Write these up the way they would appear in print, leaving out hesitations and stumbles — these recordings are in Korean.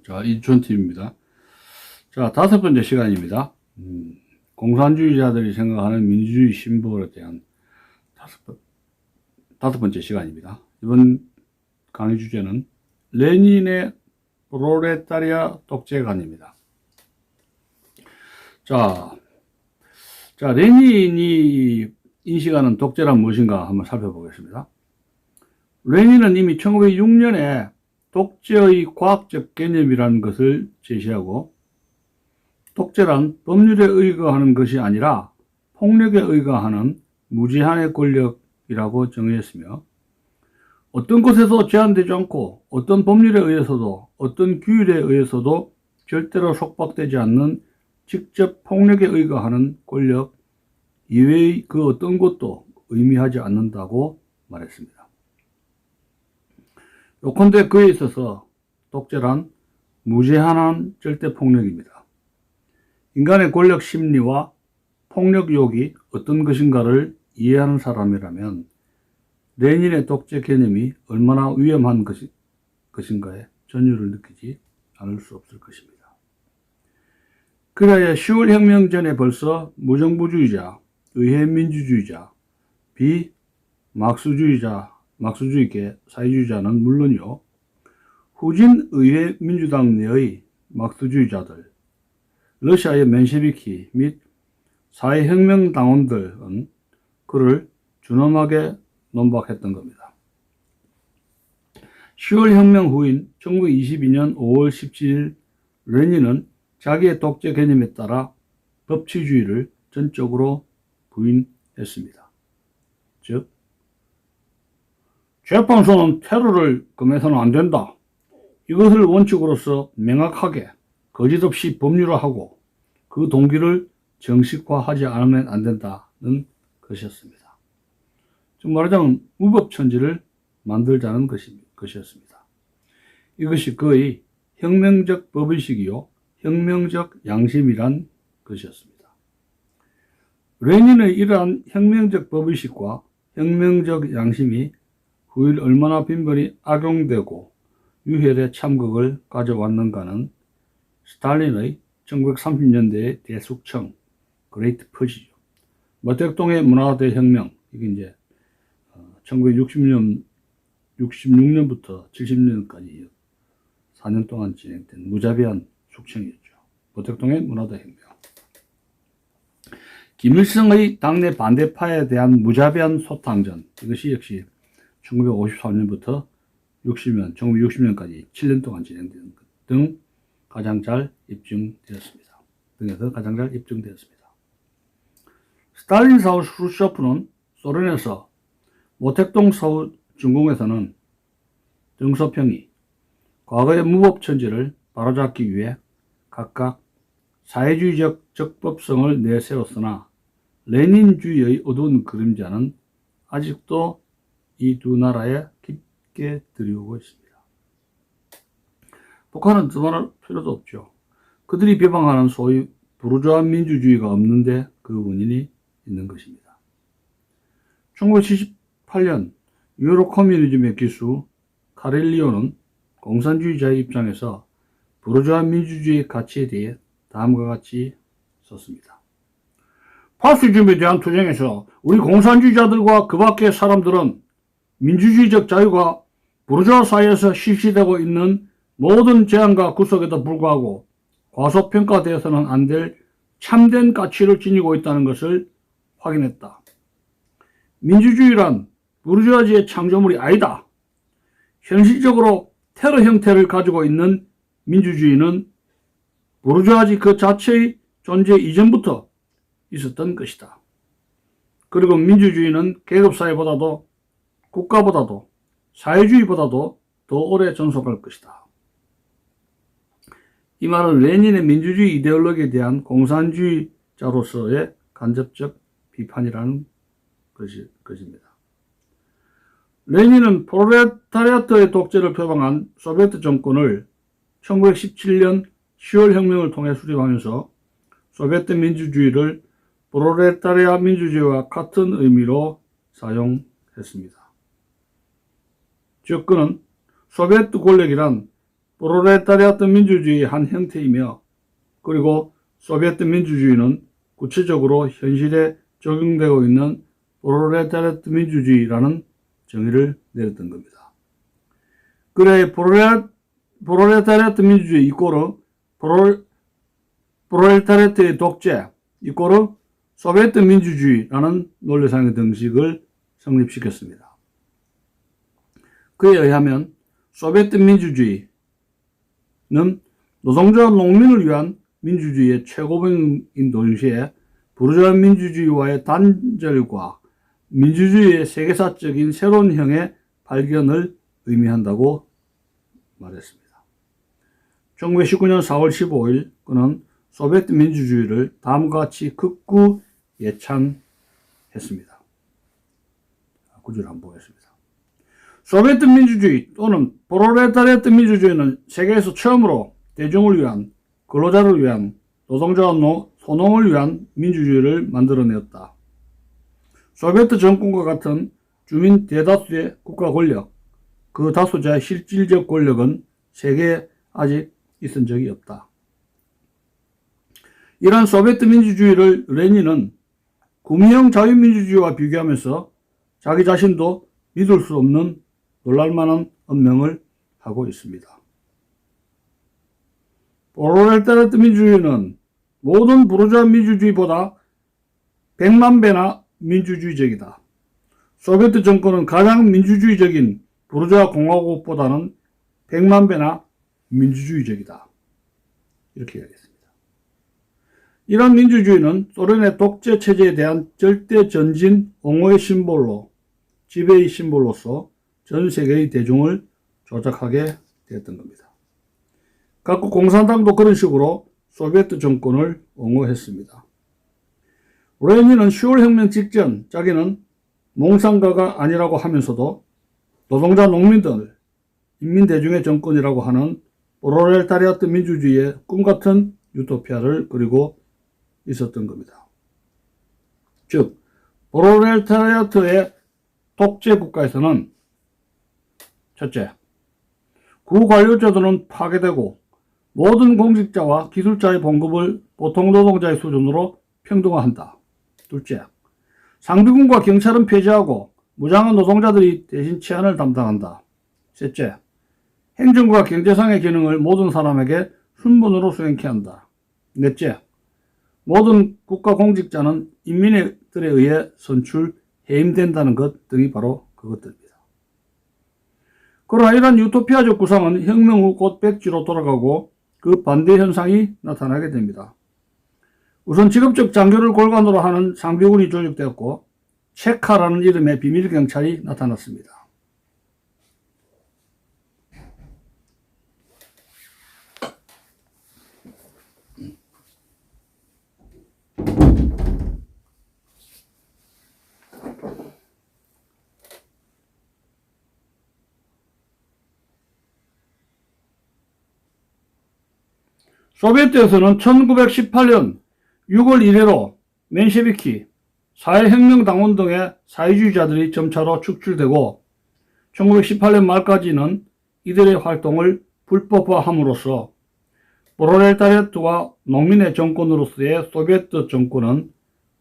자, 이촌TV입니다. 자, 5번째 시간입니다. 공산주의자들이 생각하는 민주주의 심볼에 대한 다섯 번째 시간입니다. 이번 강의 주제는 레닌의 프롤레타리아 독재관입니다. 자, 레닌이 인식하는 독재란 무엇인가 한번 살펴보겠습니다. 레닌은 이미 1906년에 독재의 과학적 개념이라는 것을 제시하고, 독재란 법률에 의거하는 것이 아니라 폭력에 의거하는 무제한의 권력이라고 정의했으며, 어떤 곳에서 제한되지 않고 어떤 법률에 의해서도 어떤 규율에 의해서도 절대로 속박되지 않는 직접 폭력에 의거하는 권력 이외의 그 어떤 것도 의미하지 않는다고 말했습니다. 요컨대 그에 있어서 독재란 무제한한 절대 폭력입니다. 인간의 권력 심리와 폭력 유혹이 어떤 것인가를 이해하는 사람이라면 레닌의 독재 개념이 얼마나 위험한 것인가에 전율을 느끼지 않을 수 없을 것입니다. 그래야 10월 혁명 전에 벌써 무정부주의자, 의회민주주의자, 막스주의계 사회주의자는 물론이요, 후진 의회 민주당 내의 막스주의자들, 러시아의 맨셰비키 및 사회혁명당원들은 그를 준엄하게 논박했던 겁니다. 10월 혁명 후인 1922년 5월 17일 레닌은 자기의 독재 개념에 따라 법치주의를 전적으로 부인했습니다. 즉, 재판소는 테러를 금해서는 안 된다. 이것을 원칙으로서 명확하게 거짓없이 법률화하고 그 동기를 정식화하지 않으면 안 된다는 것이었습니다. 즉 말하자면 무법천지를 만들자는 것이었습니다. 이것이 그의 혁명적 법의식이요, 혁명적 양심이란 것이었습니다. 레닌의 이러한 혁명적 법의식과 혁명적 양심이 후일 얼마나 빈번히 악용되고 유혈의 참극을 가져왔는가는 스탈린의 1930년대의 대숙청, 그레이트 퍼지죠. 모택동의 문화대혁명, 이게 이제 1966년부터 70년까지 4년 동안 진행된 무자비한 숙청이었죠. 모택동의 문화대혁명. 김일성의 당내 반대파에 대한 무자비한 소탕전, 이것이 역시 1953년부터 1960년까지 7년 동안 진행된 등 가장 잘 입증되었습니다. 스탈린 사후 크루셰프는 소련에서, 모택동 사후 중공에서는 정소평이 과거의 무법천지를 바로잡기 위해 각각 사회주의적 적법성을 내세웠으나 레닌주의의 어두운 그림자는 아직도 이 두 나라에 깊게 들이오고 있습니다. 북한은 두말할 필요도 없죠. 그들이 비방하는 소위 부르주아 민주주의가 없는데 그 원인이 있는 것입니다. 1978년 유로 커뮤니즘의 기수 카렐리오는 공산주의자의 입장에서 부르주아 민주주의의 가치에 대해 다음과 같이 썼습니다. 파시즘에 대한 투쟁에서 우리 공산주의자들과 그 밖의 사람들은 민주주의적 자유가 부르주아 사회에서 실시되고 있는 모든 제한과 구속에도 불구하고 과소평가되어서는 안 될 참된 가치를 지니고 있다는 것을 확인했다. 민주주의란 부르주아지의 창조물이 아니다. 현실적으로 테러 형태를 가지고 있는 민주주의는 부르주아지 그 자체의 존재 이전부터 있었던 것이다. 그리고 민주주의는 계급사회보다도 국가보다도 사회주의보다도 더 오래 전속할 것이다. 이 말은 레닌의 민주주의 이데올로기에 대한 공산주의자로서의 간접적 비판이라는 것입니다. 레닌은 프롤레타리아트의 독재를 표방한 소비에트 정권을 1917년 10월 혁명을 통해 수립하면서 소비에트 민주주의를 프롤레타리아 민주주의와 같은 의미로 사용했습니다. 즉 그는 소비에트 권력이란 프롤레타리아트 민주주의의 한 형태이며, 그리고 소비에트 민주주의는 구체적으로 현실에 적용되고 있는 프롤레타리아트 민주주의라는 정의를 내렸던 겁니다. 그래 프롤레타리아트 민주주의 이꼬르 프롤레타리아트의 독재 이꼬르 소비에트 민주주의라는 논리상의 등식을 성립시켰습니다. 그에 의하면 소비에트 민주주의는 노동자와 농민을 위한 민주주의의 최고봉인 동시에 부르주아 민주주의와의 단절과 민주주의의 세계사적인 새로운 형의 발견을 의미한다고 말했습니다. 1919년 4월 15일 그는 소비에트 민주주의를 다음과 같이 극구 예찬했습니다. 구절을 한번 보겠습니다. 소비에트 민주주의 또는 프롤레타리아트 민주주의는 세계에서 처음으로 대중을 위한, 근로자를 위한, 노동자와 소농을 위한 민주주의를 만들어내었다. 소비에트 정권과 같은 주민 대다수의 국가 권력, 그 다수자의 실질적 권력은 세계에 아직 있은 적이 없다. 이러한 소비에트 민주주의를 레닌은 구미형 자유민주주의와 비교하면서 자기 자신도 믿을 수 없는 놀랄만한 언명을 하고 있습니다. 프롤레타리아트 민주주의는 모든 부르주아 민주주의보다 100만 배나 민주주의적이다. 소비에트 정권은 가장 민주주의적인 부르주아 공화국보다는 100만 배나 민주주의적이다. 이렇게 이야기했습니다. 이런 민주주의는 소련의 독재 체제에 대한 절대 전진 옹호의 심볼로, 지배의 심볼로서 전 세계의 대중을 조작하게 되었던 겁니다. 각국 공산당도 그런 식으로 소비에트 정권을 옹호했습니다. 레닌은 10월 혁명 직전 자기는 몽상가가 아니라고 하면서도 노동자 농민들, 인민대중의 정권이라고 하는 프롤레타리아트 민주주의의 꿈같은 유토피아를 그리고 있었던 겁니다. 즉 프롤레타리아트의 독재 국가에서는 첫째, 구관료제도는 파괴되고 모든 공직자와 기술자의 봉급을 보통 노동자의 수준으로 평등화한다. 둘째, 상비군과 경찰은 폐지하고 무장한 노동자들이 대신 치안을 담당한다. 셋째, 행정과 경제상의 기능을 모든 사람에게 순번으로 수행케 한다. 넷째, 모든 국가 공직자는 인민들에 의해 선출, 해임된다는 것 등이 바로 그것들입니다. 그러나 이런 유토피아적 구상은 혁명 후 곧 백지로 돌아가고 그 반대 현상이 나타나게 됩니다. 우선 직업적 장교를 골간으로 하는 상비군이 조직되었고 체카라는 이름의 비밀경찰이 나타났습니다. 소비에트에서는 1918년 6월 이래로 맨셰비키, 사회혁명당원 등의 사회주의자들이 점차로 축출되고 1918년 말까지는 이들의 활동을 불법화함으로써 프롤레타리아트와 농민의 정권으로서의 소비에트 정권은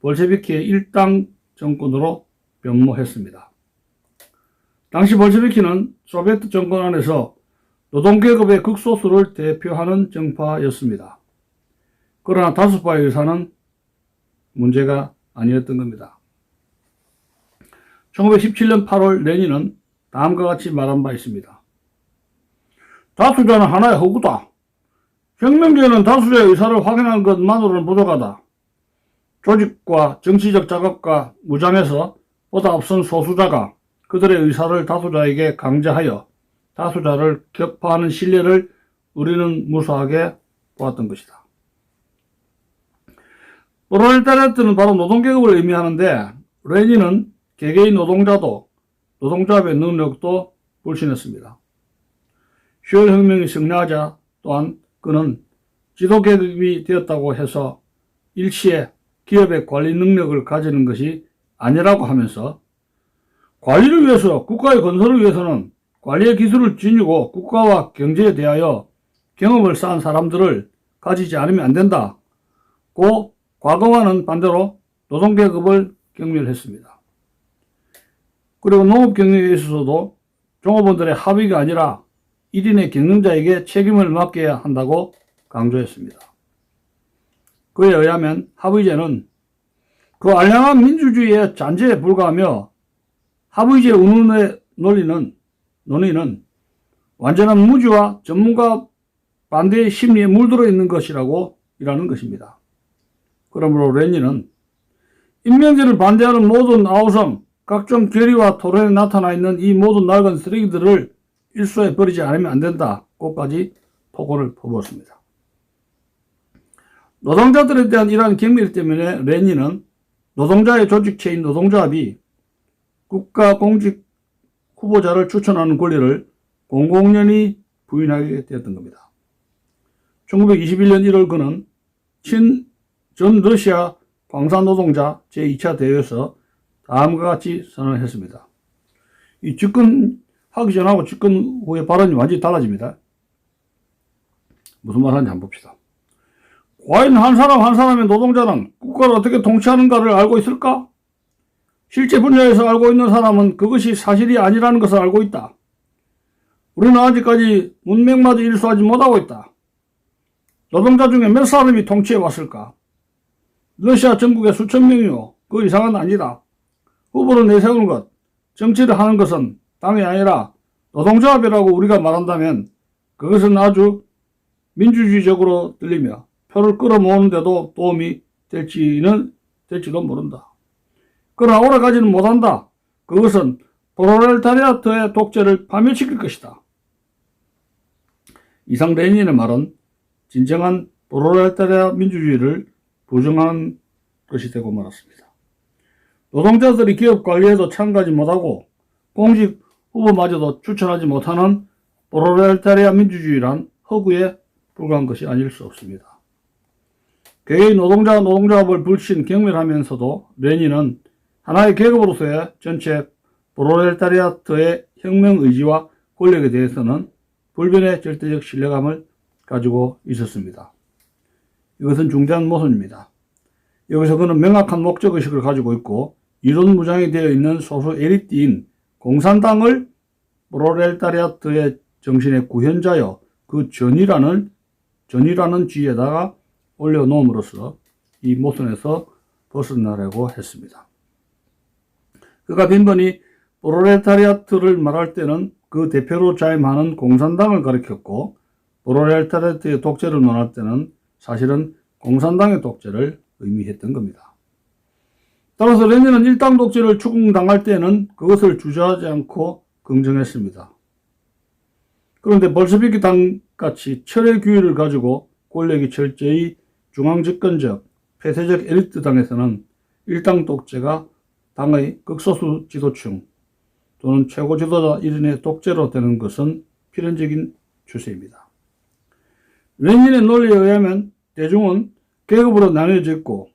볼셰비키의 일당 정권으로 변모했습니다. 당시 볼셰비키는 소비에트 정권 안에서 노동계급의 극소수를 대표하는 정파였습니다. 그러나 다수파의 의사는 문제가 아니었던 겁니다. 1917년 8월 레닌은 다음과 같이 말한 바 있습니다. 다수자는 하나의 허구다. 혁명제는 다수자의 의사를 확인하는 것만으로는 부족하다. 조직과 정치적 작업과 무장에서 보다 앞선 소수자가 그들의 의사를 다수자에게 강제하여 다수자를 격파하는 신뢰를 우리는 무수하게 보았던 것이다. 프롤레타리아트는 바로 노동계급을 의미하는데 레닌은 개개인 노동자도 노동조합의 능력도 불신했습니다. 10월 혁명이 승리하자 또한 그는 지도계급이 되었다고 해서 일시에 기업의 관리 능력을 가지는 것이 아니라고 하면서 관리를 위해서 국가의 건설을 위해서는 관리의 기술을 지니고 국가와 경제에 대하여 경험을 쌓은 사람들을 가지지 않으면 안 된다. 고 과거와는 반대로 노동계급을 경멸했습니다. 그리고 농업경영에 있어서도 종업원들의 합의가 아니라 1인의 경영자에게 책임을 맡겨야 한다고 강조했습니다. 그에 의하면 합의제는 그 알량한 민주주의의 잔재에 불과하며 합의제 운운의 논의는 완전한 무지와 전문가 반대의 심리에 물들어 있는 것이라고 이라는 것입니다. 그러므로 레닌은 임명제를 반대하는 모든 아우성, 각종 결의와 토론에 나타나 있는 이 모든 낡은 쓰레기들을 일소에 버리지 않으면 안 된다고까지 포고를 퍼부었습니다. 노동자들에 대한 이러한 경멸 때문에 레닌은 노동자의 조직체인 노동조합이 국가공직 후보자를 추천하는 권리를 공공연히 부인하게 되었던 겁니다. 1921년 1월 그는 전 러시아 광산노동자 제2차 대회에서 다음과 같이 선언을 했습니다. 이 집권하기 전하고 집권 후의 발언이 완전히 달라집니다. 무슨 말 하는지 한번 봅시다. 과연 한 사람의 노동자는 국가를 어떻게 통치하는가를 알고 있을까? 실제 분야에서 알고 있는 사람은 그것이 사실이 아니라는 것을 알고 있다. 우리는 아직까지 문맹마저 일수하지 못하고 있다. 노동자 중에 몇 사람이 통치해 왔을까? 러시아 전국에 수천 명이요. 그 이상은 아니다. 후보를 내세우는 것, 정치를 하는 것은 당이 아니라 노동조합이라고 우리가 말한다면 그것은 아주 민주주의적으로 들리며 표를 끌어모으는 데도 도움이 될지도 모른다. 그러나 오래가지는 못한다. 그것은 프롤레타리아트의 독재를 파멸시킬 것이다. 이상 레닌의 말은 진정한 프롤레타리아 민주주의를 부정하는 것이 되고 말았습니다. 노동자들이 기업 관리에도 참가하지 못하고 공직 후보마저도 추천하지 못하는 프롤레타리아 민주주의란 허구에 불과한 것이 아닐 수 없습니다. 개개인 노동조합을 불신 경멸하면서도 레닌은 하나의 계급으로서의 전체 프롤레타리아트의 혁명 의지와 권력에 대해서는 불변의 절대적 신뢰감을 가지고 있었습니다. 이것은 중대한 모순입니다. 여기서 그는 명확한 목적의식을 가지고 있고 이론 무장이 되어 있는 소수 엘리트인 공산당을 프롤레타리아트의 정신의 구현자여 그 전이라는 지위에다가 올려놓음으로써 이 모순에서 벗어나려고 했습니다. 그가 빈번히 프롤레타리아트를 말할 때는 그 대표로 자임하는 공산당을 가리켰고 프롤레타리아트의 독재를 논할 때는 사실은 공산당의 독재를 의미했던 겁니다. 따라서 레닌은 일당 독재를 추궁당할 때는 그것을 주저하지 않고 긍정했습니다. 그런데 볼셰비키 당같이 철의 규율을 가지고 권력이 철저히 중앙집권적 폐쇄적 엘리트 당에서는 일당 독재가 당의 극소수 지도층 또는 최고 지도자 1인의 독재로 되는 것은 필연적인 추세입니다. 레닌의 논리에 의하면 대중은 계급으로 나뉘어져 있고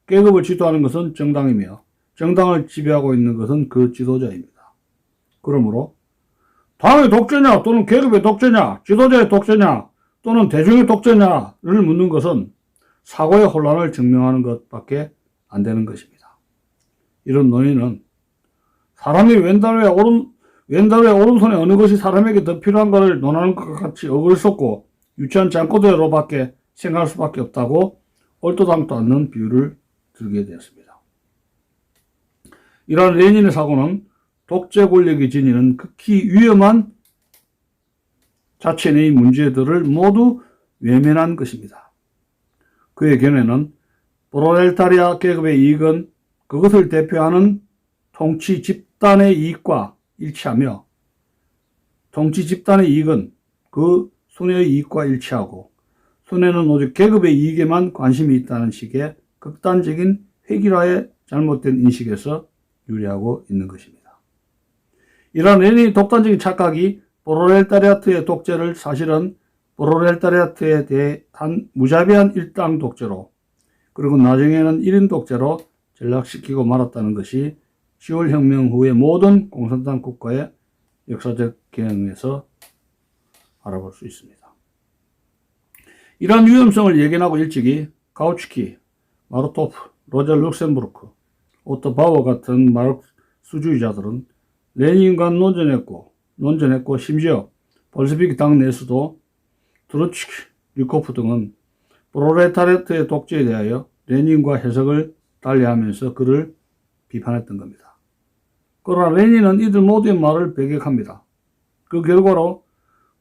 계급을 지도하는 것은 정당이며 정당을 지배하고 있는 것은 그 지도자입니다. 그러므로 당의 독재냐 또는 계급의 독재냐 지도자의 독재냐 또는 대중의 독재냐를 묻는 것은 사고의 혼란을 증명하는 것밖에 안 되는 것입니다. 이런 논의는 사람이 왼다리에 오른손에 어느 것이 사람에게 더 필요한가를 논하는 것과 같이 어글썩고 유치한 잠꼬대로밖에 생각할 수밖에 없다고 얼토당토 않는 비유를 들게 되었습니다. 이러한 레닌의 사고는 독재 권력이 지니는 극히 위험한 자체 내의 문제들을 모두 외면한 것입니다. 그의 견해는 프롤레타리아 계급의 이익은 그것을 대표하는 통치 집단의 이익과 일치하며 통치 집단의 이익은 그 순회의 이익과 일치하고 순회는 오직 계급의 이익에만 관심이 있다는 식의 극단적인 획일화의 잘못된 인식에서 유래하고 있는 것입니다. 이러한 레닌의 독단적인 착각이 프롤레타리아트의 독재를 사실은 프롤레타리아트에 대한 무자비한 일당 독재로 그리고 나중에는 1인 독재로 전락시키고 말았다는 것이 10월 혁명 후의 모든 공산당 국가의 역사적 경향에서 알아볼 수 있습니다. 이러한 위험성을 예견하고 일찍이 가우츠키, 마르토프, 로제 룩셈부르크, 오토 바워 같은 마르크스주의자들은 레닌과 논전했고 심지어 볼셰비크 당 내에서도 트로츠키, 류코프 등은 프롤레타리아트의 독재에 대하여 레닌과 해석을 달리하면서 그를 비판했던 겁니다. 그러나 레닌은 이들 모두의 말을 배격합니다. 그 결과로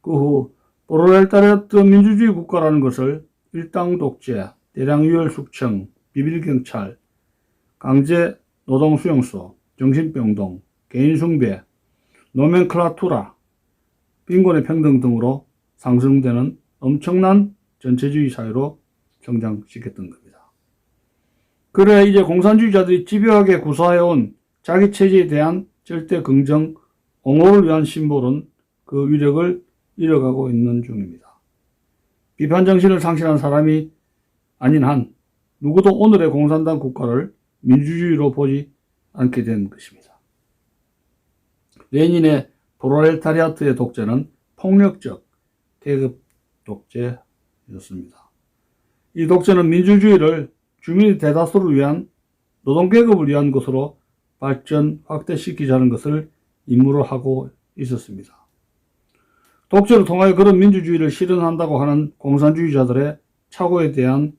그 후 프롤레타리아트 민주주의 국가라는 것을 일당 독재, 대량 유혈 숙청, 비밀경찰, 강제 노동수용소, 정신병동, 개인숭배, 노멘클라투라, 빈곤의 평등 등으로 상승되는 엄청난 전체주의 사회로 성장시켰던 겁니다. 그래 이제 공산주의자들이 집요하게 구사해온 자기 체제에 대한 절대 긍정, 옹호를 위한 심볼은 그 위력을 잃어가고 있는 중입니다. 비판 정신을 상실한 사람이 아닌 한 누구도 오늘의 공산당 국가를 민주주의로 보지 않게 된 것입니다. 레닌의 프롤레타리아트의 독재는 폭력적 계급 독재였습니다. 이 독재는 민주주의를 주민의 대다수를 위한 노동계급을 위한 것으로 발전 확대시키자는 것을 임무로 하고 있었습니다. 독재를 통하여 그런 민주주의를 실현한다고 하는 공산주의자들의 착오에 대한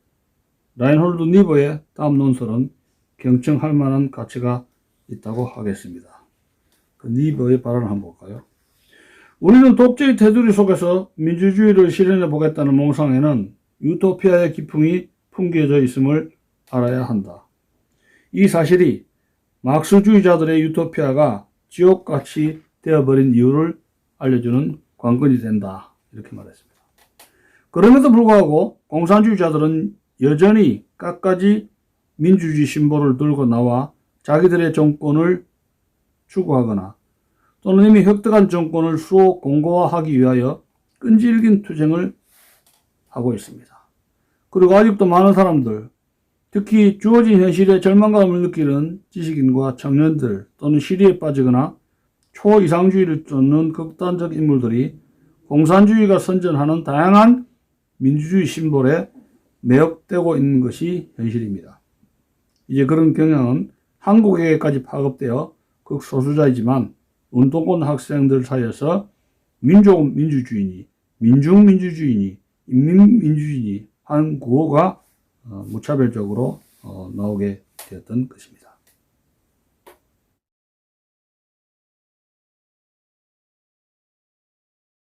라인홀드 니버의 다음 논설은 경청할 만한 가치가 있다고 하겠습니다. 그 니버의 발언을 한번 볼까요? 우리는 독재의 테두리 속에서 민주주의를 실현해 보겠다는 몽상에는 유토피아의 기풍이 풍겨져 있음을 알아야 한다. 이 사실이 막스주의자들의 유토피아가 지옥같이 되어버린 이유를 알려주는 관건이 된다. 이렇게 말했습니다. 그럼에도 불구하고 공산주의자들은 여전히 갖가지 민주주의 심볼을 들고 나와 자기들의 정권을 추구하거나 또는 이미 획득한 정권을 수호 공고화하기 위하여 끈질긴 투쟁을 하고 있습니다. 그리고 아직도 많은 사람들, 특히 주어진 현실에 절망감을 느끼는 지식인과 청년들 또는 시리에 빠지거나 초이상주의를 쫓는 극단적 인물들이 공산주의가 선전하는 다양한 민주주의 심볼에 매혹되고 있는 것이 현실입니다. 이제 그런 경향은 한국에까지 파급되어 극소수자이지만 운동권 학생들 사이에서 민족민주주의니, 민중민주주의니, 인민민주주의니 하는 구호가 무차별적으로 나오게 되었던 것입니다.